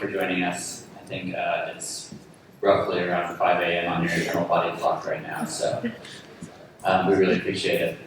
for joining us. I think it's roughly around 5 a.m. on your internal body clock right now, so we really appreciate it.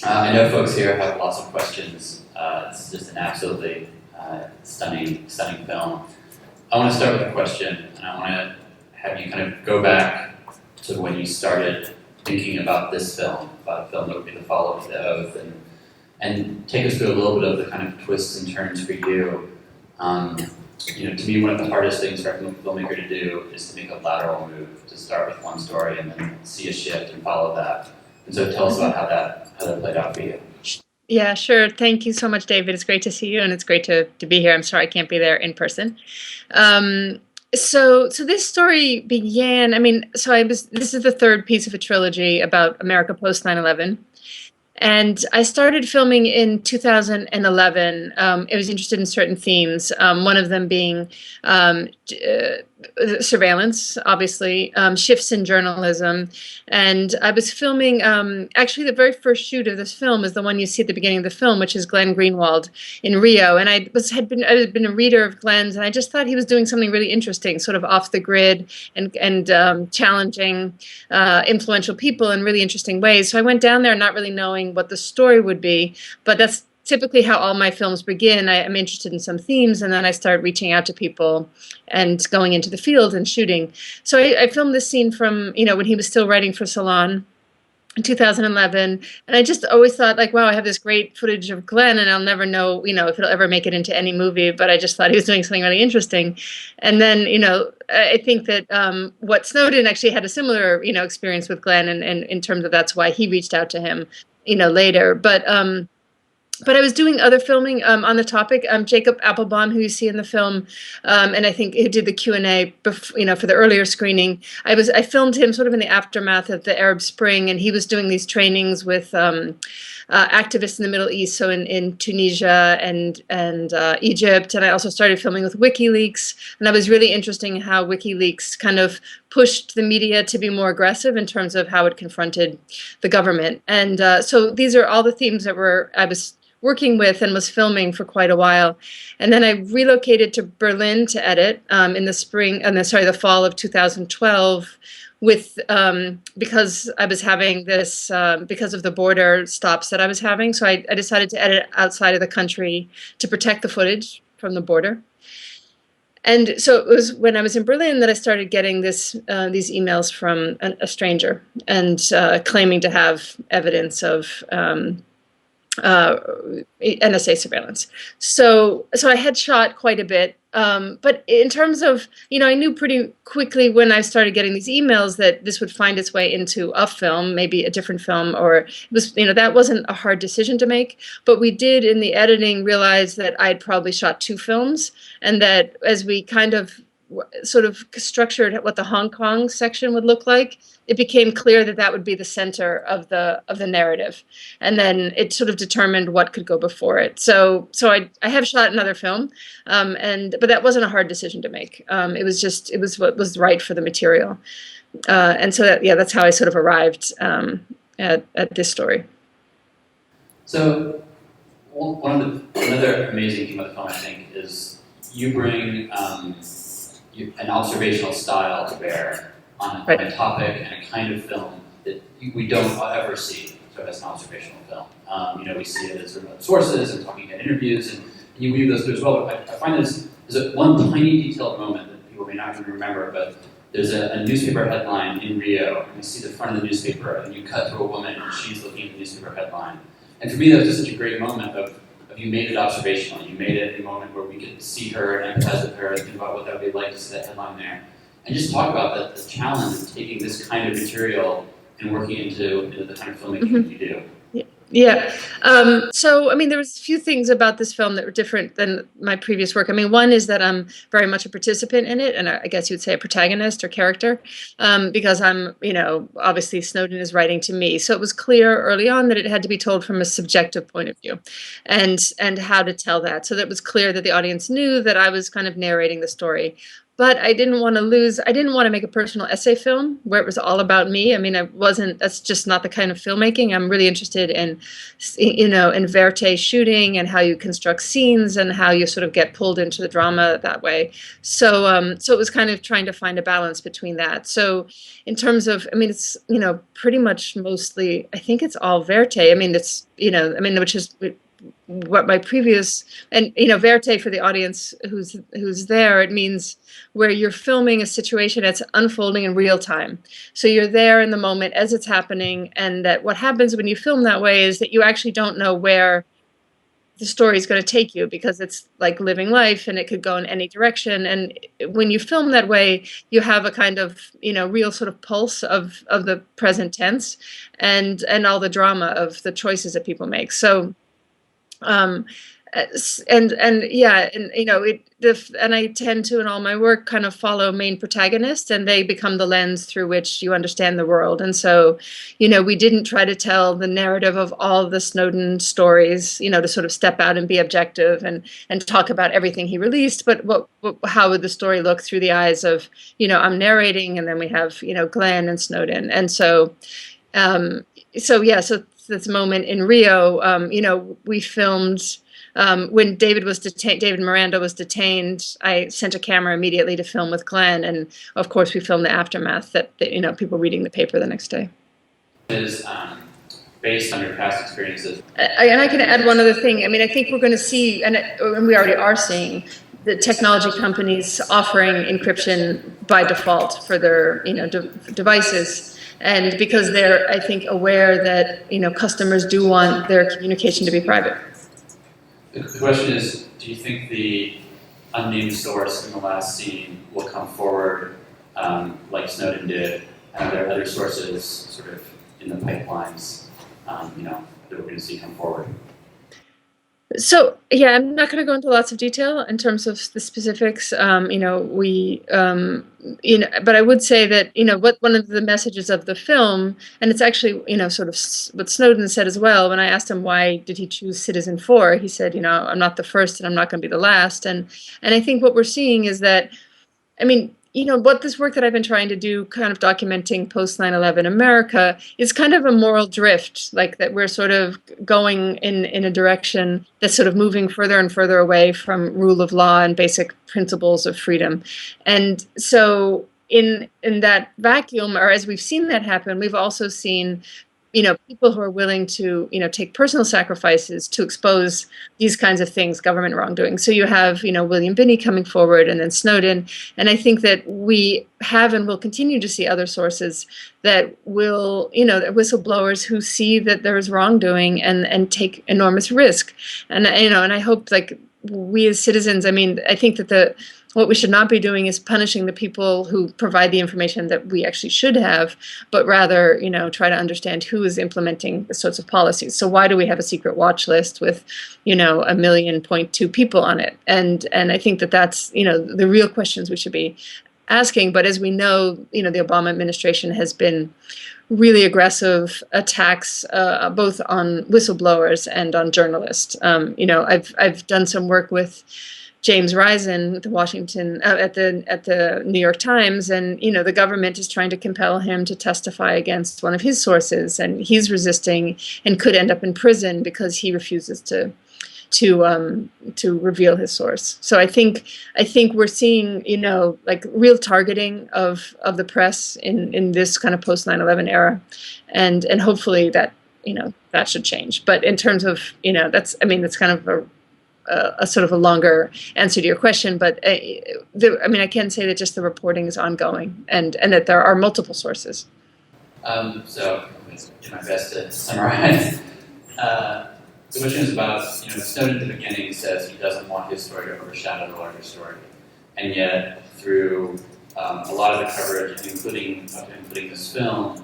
I know folks here have lots of questions. It's just an absolutely stunning film. I want to start with a question, and I want to have you kind of go back to when you started thinking about this film, about a film that would be the follow-up to The Oath, and take us through a little bit of the kind of twists and turns for you. To me, one of the hardest things for a filmmaker to do is to make a lateral move, to start with one story and then see a shift and follow that. And so tell us about how that played out for you. Yeah, sure. Thank you so much, David. It's great to see you, and it's great to be here. I'm sorry I can't be there in person. So this story began, this is the third piece of a trilogy about America post 9/11. And I started filming in 2011. I was interested in certain themes, one of them being surveillance, obviously, shifts in journalism. And I was filming, actually the very first shoot of this film is the one you see at the beginning of the film, which is Glenn Greenwald in Rio. And I had been a reader of Glenn's, and I just thought he was doing something really interesting, sort of off the grid and challenging influential people in really interesting ways. So I went down there not really knowing what the story would be, but that's typically how all my films begin. I'm interested in some themes, and then I start reaching out to people and going into the field and shooting. So I filmed this scene from, when he was still writing for Salon in 2011, and I just always thought, like, wow, I have this great footage of Glenn, and I'll never know, if it'll ever make it into any movie, but I just thought he was doing something really interesting. And then, I think that what Snowden actually had a similar, experience with Glenn, and in terms of that's why he reached out to him, later. But I was doing other filming on the topic. Jacob Applebaum, who you see in the film, and I think who did the Q&A, for the earlier screening. I filmed him sort of in the aftermath of the Arab Spring, and he was doing these trainings with activists in the Middle East, so in Tunisia and Egypt. And I also started filming with WikiLeaks, and that was really interesting how WikiLeaks kind of pushed the media to be more aggressive in terms of how it confronted the government. And so these are all the themes that I was working with and was filming for quite a while. And then I relocated to Berlin to edit in the fall of 2012 because I was having this, because of the border stops that I was having. So I decided to edit outside of the country to protect the footage from the border. And so it was when I was in Berlin that I started getting these emails from a stranger and claiming to have evidence of NSA surveillance. So I had shot quite a bit, but in terms of, I knew pretty quickly when I started getting these emails that this would find its way into a film, maybe a different film, or it was, that wasn't a hard decision to make. But we did in the editing realize that I'd probably shot 2 films, and that as we kind of sort of structured what the Hong Kong section would look like, it became clear that that would be the center of the narrative, and then it sort of determined what could go before it. So I have shot another film, but that wasn't a hard decision to make. It was what was right for the material, and so that's how I sort of arrived at this story. So another amazing thing about the film, I think, is you bring an observational style to bear on a topic and a kind of film that we don't ever see sort of as an observational film. We see it as sort of sources and talking about interviews, and you weave those through as well. But I find there's one tiny detailed moment that people may not even remember, but there's a newspaper headline in Rio, and you see the front of the newspaper, and you cut to a woman, and she's looking at the newspaper headline. And for me, that was just such a great moment of you made it observational. You made it a moment where we could see her and empathize with her and think about what that would be like to see that headline there. And just talk about the challenge of taking this kind of material and working into the kind of filmmaking you do. Yeah. So, there was a few things about this film that were different than my previous work. One is that I'm very much a participant in it, and I guess you would say a protagonist or character, because I'm, obviously Snowden is writing to me. So it was clear early on that it had to be told from a subjective point of view, and how to tell that. So that it was clear that the audience knew that I was kind of narrating the story. but I didn't want to lose. I didn't want to make a personal essay film where it was all about me. I mean, I wasn't. That's just not the kind of filmmaking. I'm really interested in, in verite shooting and how you construct scenes and how you sort of get pulled into the drama that way. So it was kind of trying to find a balance between that. So, in terms of, I mean, it's pretty much mostly. I think it's all verite. I mean, it's which is what my previous, and verite, for the audience who's there, it means where you're filming a situation that's unfolding in real time, so you're there in the moment as it's happening. And that what happens when you film that way is that you actually don't know where the story is going to take you, because it's like living life and it could go in any direction. And when you film that way, you have a kind of real sort of pulse of the present tense, and all the drama of the choices that people make. So um and yeah, and and I tend to, in all my work, kind of follow main protagonists, and they become the lens through which you understand the world. And so we didn't try to tell the narrative of all the Snowden stories, to sort of step out and be objective and talk about everything he released, but how would the story look through the eyes of, I'm narrating, and then we have Glenn and Snowden. And um so this moment in Rio, we filmed when David Miranda was detained. I sent a camera immediately to film with Glenn, and of course we filmed the aftermath, that people reading the paper the next day. Is based on your past experiences. And I can add one other thing. I mean, I think we're going to see, and we already are seeing, the technology companies offering encryption by default for their devices. And because they're, I think, aware that customers do want their communication to be private. The question is, do you think the unnamed source in the last scene will come forward like Snowden did? And are there other sources sort of in the pipelines that we're going to see come forward? So yeah, I'm not going to go into lots of detail in terms of the specifics. But I would say that one of the messages of the film, and it's actually sort of what Snowden said as well. When I asked him why did he choose Citizen4, he said, I'm not the first and I'm not going to be the last. And I think what we're seeing is that, I mean, what this work that I've been trying to do, kind of documenting post 9/11 America, is kind of a moral drift, like that we're sort of going in a direction that's sort of moving further and further away from rule of law and basic principles of freedom. And so in that vacuum, or as we've seen that happen, we've also seen people who are willing to, take personal sacrifices to expose these kinds of things, government wrongdoing. So you have, William Binney coming forward, and then Snowden. And I think that we have and will continue to see other sources that will, whistleblowers who see that there is wrongdoing and take enormous risk. And, and I hope, like, we as citizens, I mean, I think that what we should not be doing is punishing the people who provide the information that we actually should have, but rather, try to understand who is implementing the sorts of policies. So why do we have a secret watch list with, 1.2 million people on it? And I think that that's, the real questions we should be asking. But as we know, the Obama administration has been really aggressive attacks, both on whistleblowers and on journalists. I've done some work with James Risen at the at the New York Times, and the government is trying to compel him to testify against one of his sources, and he's resisting and could end up in prison because he refuses to reveal his source. So I think we're seeing like real targeting of the press in this kind of post 9/11 era, and hopefully that that should change. But in terms of that's kind of a sort of a longer answer to your question, but I can say that just the reporting is ongoing, and that there are multiple sources. So I'm going to do my best to summarize. The question is about, Snowden at the beginning says he doesn't want his story to overshadow the larger story, and yet through a lot of the coverage, including this film,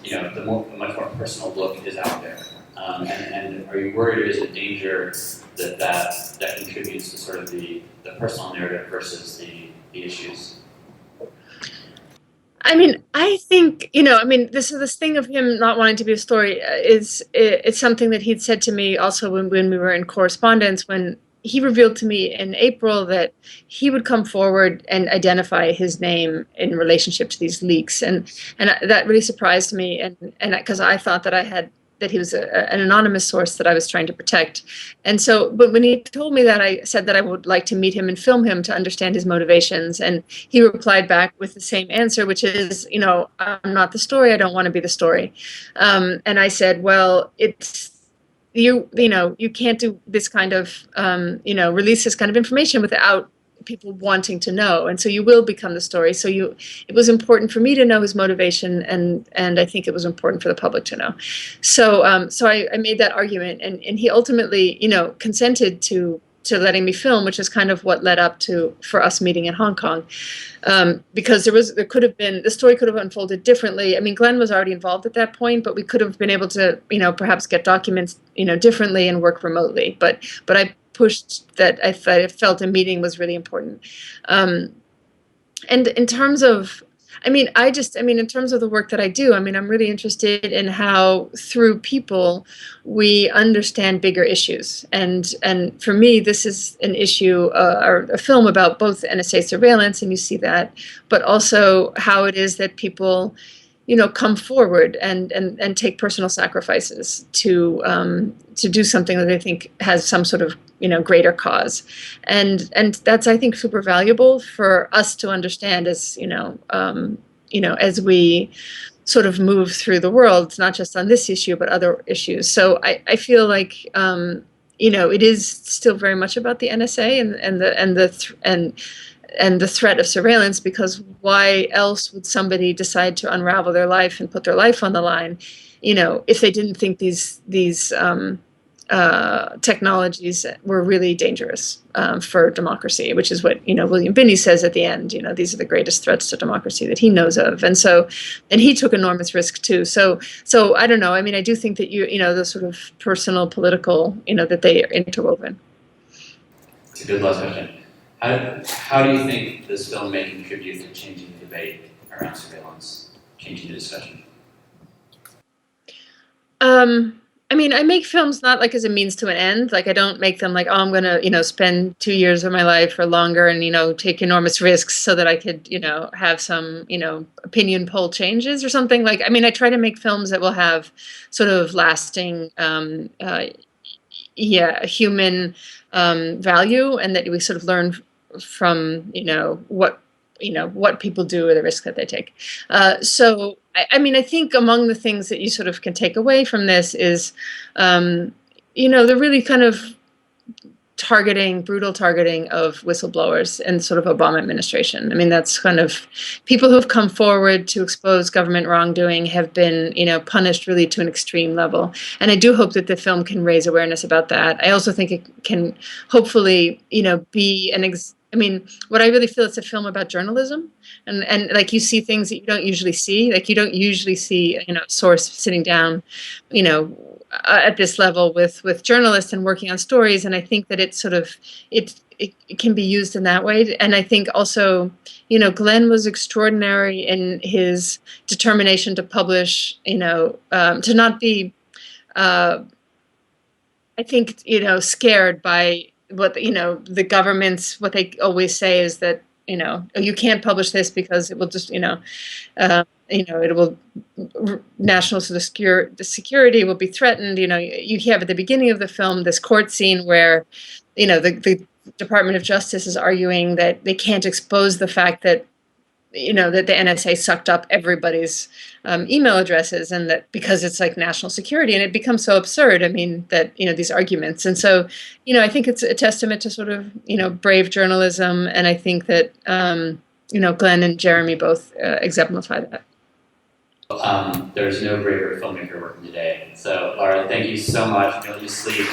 a much more personal look is out there. And are you worried, or is it danger that contributes to sort of the personal narrative versus the issues? I mean, I think, this thing of him not wanting to be a story it's something that he'd said to me also when we were in correspondence, when he revealed to me in April that he would come forward and identify his name in relationship to these leaks, and that really surprised me, and because I thought that I had that he was an anonymous source that I was trying to protect, and so but when he told me that, I said that I would like to meet him and film him to understand his motivations, and he replied back with the same answer, which is, I'm not the story, I don't want to be the story, and I said, well, it's you can't do this kind of release this kind of information without people wanting to know, and so you will become the story. So it was important for me to know his motivation, and I think it was important for the public to know. So I made that argument, and he ultimately consented to letting me film, which is kind of what led up to for us meeting in Hong Kong, because there could have been, the story could have unfolded differently. I mean, Glenn was already involved at that point, but we could have been able to perhaps get documents differently and work remotely. But I pushed that. I felt a meeting was really important. And in terms of, in terms of the work that I do, I'm really interested in how through people we understand bigger issues. And for me, this is an issue, or a film about both NSA surveillance, and you see that, but also how it is that people, come forward and take personal sacrifices to do something that they think has some sort of greater cause, and that's, I think, super valuable for us to understand as as we sort of move through the world, not just on this issue but other issues. So I feel like it is still very much about the NSA and the threat of surveillance, because why else would somebody decide to unravel their life and put their life on the line, if they didn't think these technologies were really dangerous for democracy, which is what William Binney says at the end. These are the greatest threats to democracy that he knows of, and he took enormous risk too. So I don't know. I do think that the sort of personal, political, that they are interwoven. It's a good last question. How do you think this film may contribute to changing the debate around surveillance, changing the discussion? I make films not like as a means to an end. Like, I don't make them like, oh, I'm going to, spend 2 years of my life or longer and, take enormous risks so that I could, have some, opinion poll changes or something. Like, I try to make films that will have sort of lasting, human value, and that we sort of learn from what people do or the risk that they take. So I think among the things that you sort of can take away from this is the really kind of brutal targeting of whistleblowers and sort of Obama administration. That's kind of people who have come forward to expose government wrongdoing have been, punished really to an extreme level. And I do hope that the film can raise awareness about that. I also think it can hopefully, be what I really feel, it's a film about journalism, and like, you see things that you don't usually see. Like, you don't usually see, a source sitting down, at this level with journalists and working on stories. And I think that it's sort of, it can be used in that way. And I think also, Glenn was extraordinary in his determination to publish, to not be, I think, scared by what, the government's, what they always say is that, you can't publish this because it will just, it will, national security will be threatened. You have at the beginning of the film this court scene where, the Department of Justice is arguing that they can't expose the fact that, that the NSA sucked up everybody's email addresses, and that because it's like national security, and it becomes so absurd. That, these arguments. And so, I think it's a testament to sort of, brave journalism. And I think that, Glenn and Jeremy both exemplify that. There's no braver filmmaker working today. So, Laura, thank you so much. You'll just sleep.